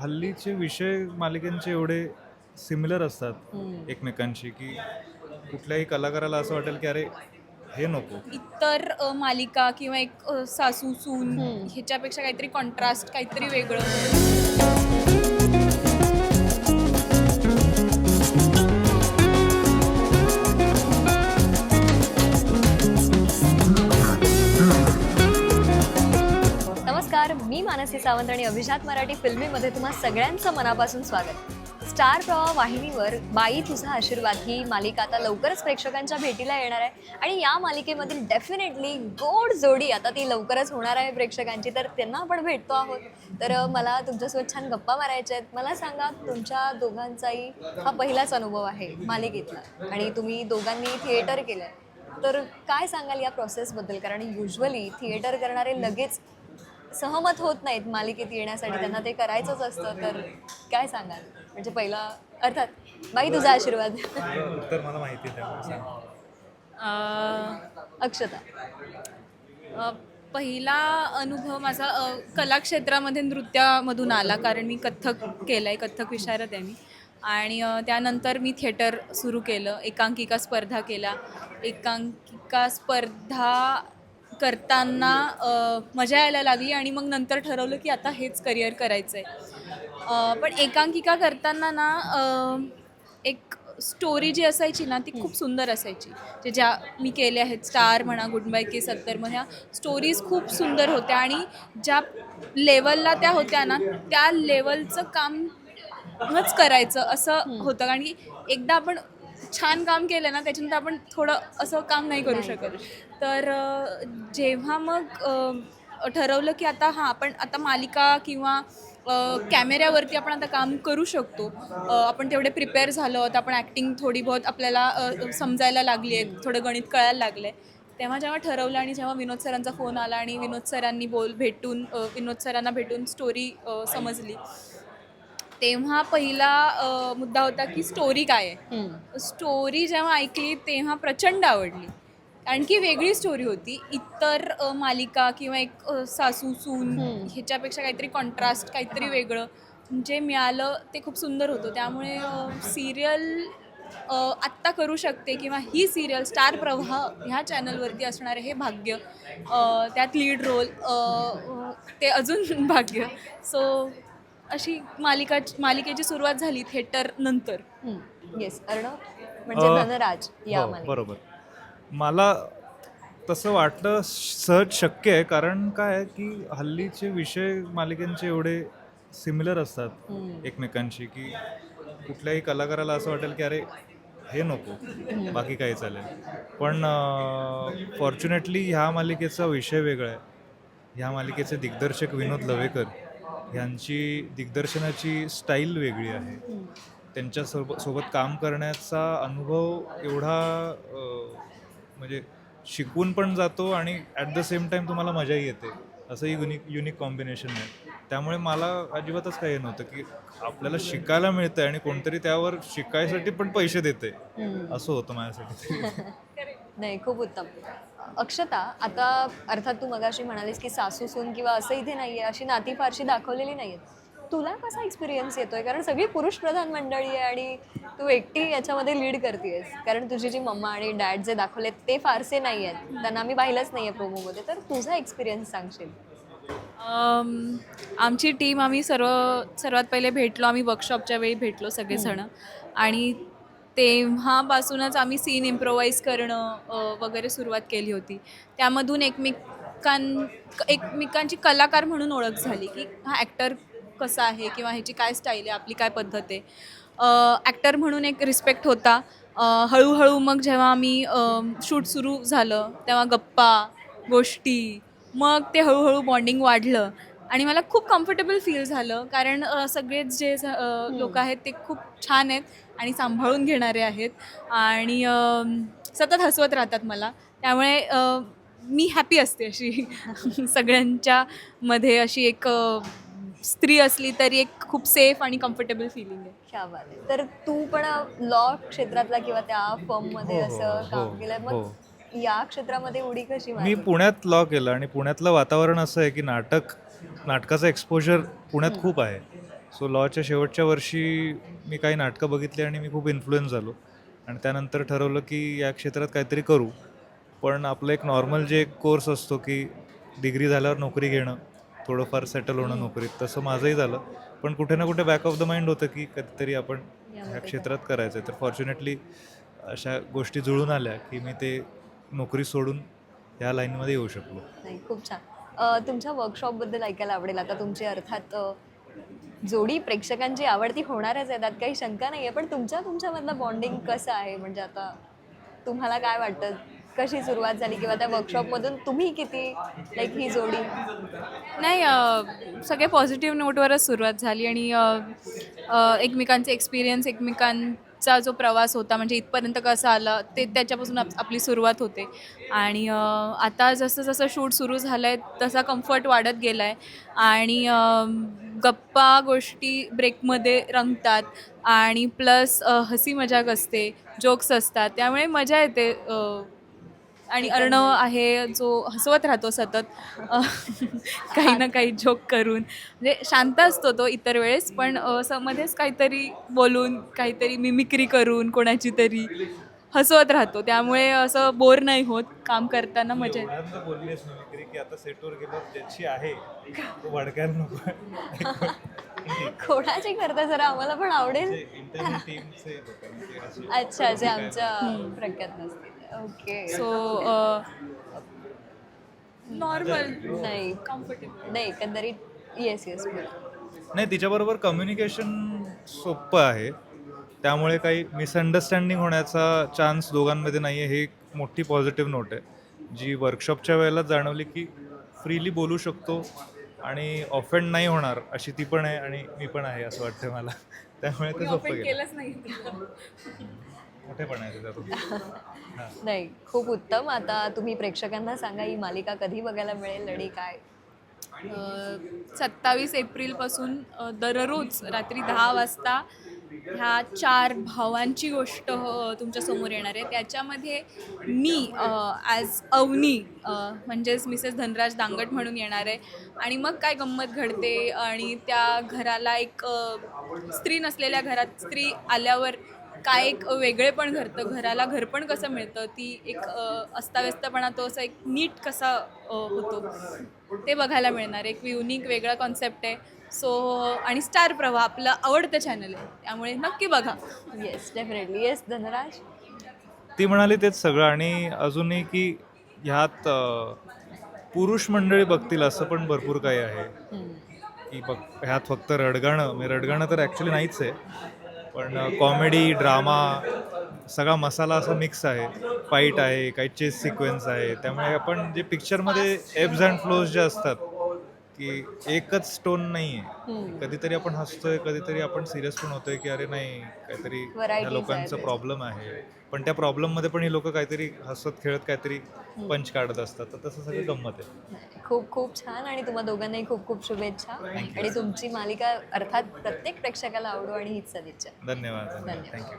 हल्लीचे विषय मालिकांचे एवढे सिमिलर असतात हं. एकमेकांशी की कुठल्याही कलाकाराला असं वाटेल की अरे हे नको. इतर मालिका किंवा एक सासू-सून हं. ह्याच्यापेक्षा काहीतरी कॉन्ट्रास्ट, काहीतरी वेगळं. नमस्कार, मी मानसी सावंत आणि अभिजात मराठी फिल्मीमध्ये तुम्हा सगळ्यांचं मनापासून स्वागत. स्टार प्रवाह वाहिनीवर बाई तुझा आशीर्वाद ही मालिका आता लवकरच प्रेक्षकांच्या भेटीला येणार आहे आणि या मालिकेमधील डेफिनेटली गोड जोडी आता ती लवकरच होणार आहे प्रेक्षकांची, तर त्यांना आपण भेटतो आहोत. तर मला तुमच्यासोबत छान गप्पा मारायच्या आहेत. मला सांगा, तुमच्या दोघांचाही हा पहिलाच अनुभव आहे मालिकेतला आणि तुम्ही दोघांनी थिएटर केलं आहे. तर काय सांगाल या प्रोसेसबद्दल? कारण युजली थिएटर करणारे लगेच सहमत होत नाहीत मालिकेत येण्यासाठी, त्यांना ते करायचंच असतं. तर काय सांगाल? म्हणजे पहिला अर्थात बाई तुझा आशीर्वाद. उत्तर मला माहिती आहे त्यामुळे सांग. अक्षता. अ, पहिला अनुभव माझा कलाक्षेत्रामध्ये नृत्यामधून आला, कारण मी कथ्थक केलं आहे, कथ्थक विशारद आहे मी. आणि त्यानंतर मी थिएटर सुरू केलं, एकांकिका स्पर्धा केला. एकांकिका स्पर्धा करताना मजा यायला लागली आणि मग नंतर ठरवलं की आता हेच करिअर करायचं आहे. पण एकांकिका करताना ना एक स्टोरी जी असायची ना ती खूप सुंदर असायची. ज्या मी केल्या आहेत, स्टार म्हणा, गुड बाय के 70 ह्या स्टोरीज खूप सुंदर होत्या आणि ज्या लेवलला त्या होत्या ना, त्या लेवलचं कामच करायचं असं होतं. कारण की एकदा आपण छान काम केलं ना, त्याच्यानंतर आपण थोडं असं काम नाही करू शकत. तर जेव्हा मग ठरवलं की आता आपण आता मालिका किंवा कॅमेऱ्यावरती आपण आता काम करू शकतो, आपण तेवढे प्रिपेअर झालो आहोत, आपण ॲक्टिंग थोडी बहुत आपल्याला समजायला लागली आहे, थोडं गणित कळायला लागलं आहे. तेव्हा जेव्हा ठरवलं आणि जेव्हा विनोद सरांचा फोन आला आणि विनोद सरांनी विनोद सरांना भेटून स्टोरी समजली, तेव्हा पहिला मुद्दा होता की स्टोरी काय आहे. स्टोरी जेव्हा ऐकली तेव्हा प्रचंड आवडली, कारण की वेगळी स्टोरी होती. इतर मालिका किंवा एक सासू-सून ह्याच्यापेक्षा काहीतरी कॉन्ट्रास्ट, काहीतरी वेगळं जे मिळालं ते खूप सुंदर होतं. त्यामुळे सिरियल आत्ता करू शकते किंवा ही सिरियल स्टार प्रवाह ह्या चॅनलवरती असणार आहे हे भाग्य. त्यात लीड रोल ते अजून भाग्य. सो अशी मालिकेची सुरुवात झाली थिएटर नंतर. येस, अर्णव म्हणजे धनराज या हो, मालिकेत. बरोबर. मला तसं वाटलं सहज शक्य आहे, कारण काय आहे की हल्लीचे विषय मालिकांचे एवढे सिमिलर असतात एकमेकांशी की कुठल्याही कलाकाराला असं वाटेल की अरे हे नको, बाकी काही चालेल. पण फॉर्च्युनेटली ह्या मालिकेचा विषय वेगळा आहे. ह्या मालिकेचे दिग्दर्शक विनोद लवेकर ह्यांची दिग्दर्शनाची स्टाईल वेगळी आहे. त्यांच्या सोबत काम करण्याचा अनुभव एवढा म्हणजे शिकून पण जातो आणि ॲट द सेम टाईम तुम्हाला मजाही येते. असं युनिक कॉम्बिनेशन आहे. त्यामुळे मला अजिबातच काही नव्हतं की आपल्याला शिकायला मिळतंय आणि कोणतरी त्यावर शिकायसाठी पण पैसे देते, असं होतं माझ्यासाठी. नाही, खूप उत्तम. अक्षता, आता अर्थात तू मगाशी म्हणालीस की सासू सून किंवा असं इथे नाहीये, अशी नाती फारशी दाखवलेली नाहीयेत. तुला कसा एक्सपिरियन्स येतोय? कारण सगळी पुरुष प्रधान मंडळी आहे आणि तू एकटी याच्यामध्ये लीड करतेयस. कारण तुझी जी मम्मा आणि डॅड जे दाखवलेत ते फारसे नाही आहेत, त्यांना आम्ही पाहिलंच नाहीये प्रोमोमध्ये. तर तुझा एक्सपिरियन्स सांगशील? आमची टीम आम्ही सर्वात पहिले भेटलो, आम्ही वर्कशॉपच्या वेळी भेटलो सगळेजण. आणि तेव्हापासूनच आम्ही सीन इम्प्रोवाईज करणं वगैरे सुरुवात केली होती. त्यामधून एकमेकांची कलाकार म्हणून ओळख झाली की हा ॲक्टर कसा आहे किंवा ह्याची काय स्टाईल आहे, आपली काय पद्धत आहे. ॲक्टर म्हणून एक रिस्पेक्ट होता. हळूहळू मग जेव्हा आम्ही शूट सुरू झालं तेव्हा गप्पा गोष्टी, मग ते हळूहळू बॉन्डिंग वाढलं आणि मला खूप कम्फर्टेबल फील झालं. कारण सगळेच जे लोक आहेत ते खूप छान आहेत आणि सांभाळून घेणारे आहेत आणि सतत हसवत राहतात मला. त्यामुळे मी हॅपी असते अशी सगळ्यांच्या मध्ये अशी एक स्त्री असली तरी एक खूप सेफ आणि कम्फर्टेबल फिलिंग आहे. क्या बात आहे. तर तू पण लॉ क्षेत्रातला किंवा त्या फर्ममध्ये हो, असं हो, काम केलंय, हो. मग या क्षेत्रामध्ये उडी कशी मी मारली? पुण्यात लॉ केलं आणि पुण्यातलं वातावरण असं आहे की नाटकाचं एक्सपोजर पुण्यात खूप आहे. सो लॉच्या शेवटच्या वर्षी मी काही नाटकं बघितली आणि मी खूप इन्फ्लुएन्स झालो आणि त्यानंतर ठरवलं की या क्षेत्रात काहीतरी करू. पण आपलं एक नॉर्मल जे कोर्स असतो की डिग्री झाल्यावर नोकरी घेणं, थोडंफार सेटल होणं नोकरीत, तसं माझंही झालं. पण कुठे ना कुठे बॅक ऑफ द माइंड होतं की कधीतरी आपण ह्या क्षेत्रात करायचं आहे. तर फॉर्च्युनेटली अशा गोष्टी जुळून आल्या की मी ते नोकरी सोडून ह्या लाईनमध्ये येऊ शकलो. नाही, खूप छान. तुमच्या वर्कशॉपबद्दल ऐकायला आवडेल. आता तुमची अर्थात जोडी प्रेक्षकांची आवडती होणारच आहे, त्यात काही शंका नाही आहे. पण तुमच्यामधलं बॉन्डिंग कसं आहे? म्हणजे आता तुम्हाला काय वाटतं, कशी सुरुवात झाली किंवा त्या वर्कशॉपमधून तुम्ही किती लाईक ही जोडी? नाही, सगळे पॉझिटिव्ह नोटवरच सुरुवात झाली आणि एकमेकांचे एक्सपिरियन्स, एकमेकांचा जो प्रवास होता म्हणजे इथपर्यंत कसं आलं ते त्याच्यापासून आपली सुरुवात होते. आणि आता जसं जसं शूट सुरू झालं आहे तसा कम्फर्ट वाढत गेला आहे आणि गप्पा गोष्टी ब्रेकमध्ये रंगतात आणि प्लस हसी मजाक असते, जोक्स असतात, त्यामुळे मजा येते. आणि अर्णव आहे जो हसवत राहतो सतत काही ना काही जोक करून. म्हणजे शांत असतो तो इतर वेळेस, पण मध्येच काहीतरी बोलून, काहीतरी मिमिक्री करून कोणाची तरी हसवत राहतो. त्यामुळे असं बोर नाही होत, काम करताना मजा येते. एवढ्यांदा बोललीस मिमिक्री की आता सेटवर गेलो ज्याची आहे तो भडकायला नको. कोणाची करता जरा आम्हाला पण आवडेल. इंटरव्ह्यू टीमचे लोकांचे असे अच्छा, जे आमच्या प्रख्यात नसतील. ओके. सो नॉर्मल, नाही कम्फर्टेबल. नाही, एकंदरीत येस येस. नाही, तिच्याबरोबर कम्युनिकेशन सोपं आहे, त्यामुळे काही मिसअंडरस्टँडिंग होण्याचा चान्स दोघांमध्ये नाही आहे. हे एक मोठी पॉझिटिव्ह नोट आहे, जी वर्कशॉपच्या वेळेला जाणवली की फ्रीली बोलू शकतो आणि ऑफेंड नाही होणार अशी ती पण आहे आणि मी पण आहे असं वाटतं मला. त्यामुळे ते सोपं गेलं. केलंच नाही. मोठेपण आहे त्याच्यातून. हां. नाही, खूप उत्तम. आता तुम्ही प्रेक्षकांना सांगा ही मालिका कधी बघायला मिळेल आणि काय? 27 एप्रिलपासून दररोज रात्री 10 वाजता ह्या 4 भावांची गोष्ट तुमच्यासमोर येणार आहे. त्याच्यामध्ये मी ॲज अवनी म्हणजेच मिसेस धनराज दांगट म्हणून येणार आहे. आणि मग काय गंमत घडते आणि त्या घराला एक स्त्री नसलेल्या घरात स्त्री आल्यावर काय एक वेगळेपण घडतं, घराला घरपण कसं मिळतं, ती एक अस्ताव्यस्तपणा तो असा एक नीट कसा होतो ते बघायला मिळणार. एक युनिक वेगळा कॉन्सेप्ट आहे. सो आणि स्टार प्रवाह आपलं आवडतं चॅनल आहे, त्यामुळे नक्की बघा. Yes, definitely. येस धनराज. ती म्हणाली तेच सगळं आणि अजूनही की ह्यात पुरुष मंडळी बघतील असं पण भरपूर काही आहे की बघ, ह्यात फक्त रडगाणं म्हणजे रडगाणं तर ॲक्च्युली नाहीच आहे, पण कॉमेडी, ड्रामा, सगळा मसाला असा मिक्स आहे. फाईट आहे, काही चेस सिक्वेन्स आहे, त्यामुळे आपण जे पिक्चरमध्ये एब्स अँड फ्लोज जे असतात की एकच स्टोन नाही आहे. कधीतरी आपण हसतोय, कधीतरी आपण सिरियस पण होतोय की अरे नाही, काहीतरी Varieties या लोकांचा आहेत. प्रॉब्लेम आहे, पण त्या प्रॉब्लेममध्ये पण ही लोक काहीतरी हसत खेळत काहीतरी पंच काढत असतात. तर तसं सगळं गंमत आहे. खूप खूप छान. आणि तुम्हा दोघांनाही खूप खूप शुभेच्छा. आणि तुमची मालिका अर्थात प्रत्येक प्रेक्षकाला आवडो आणि हीच सदिच्छा. धन्यवाद. धन्यवाद. थँक्यू.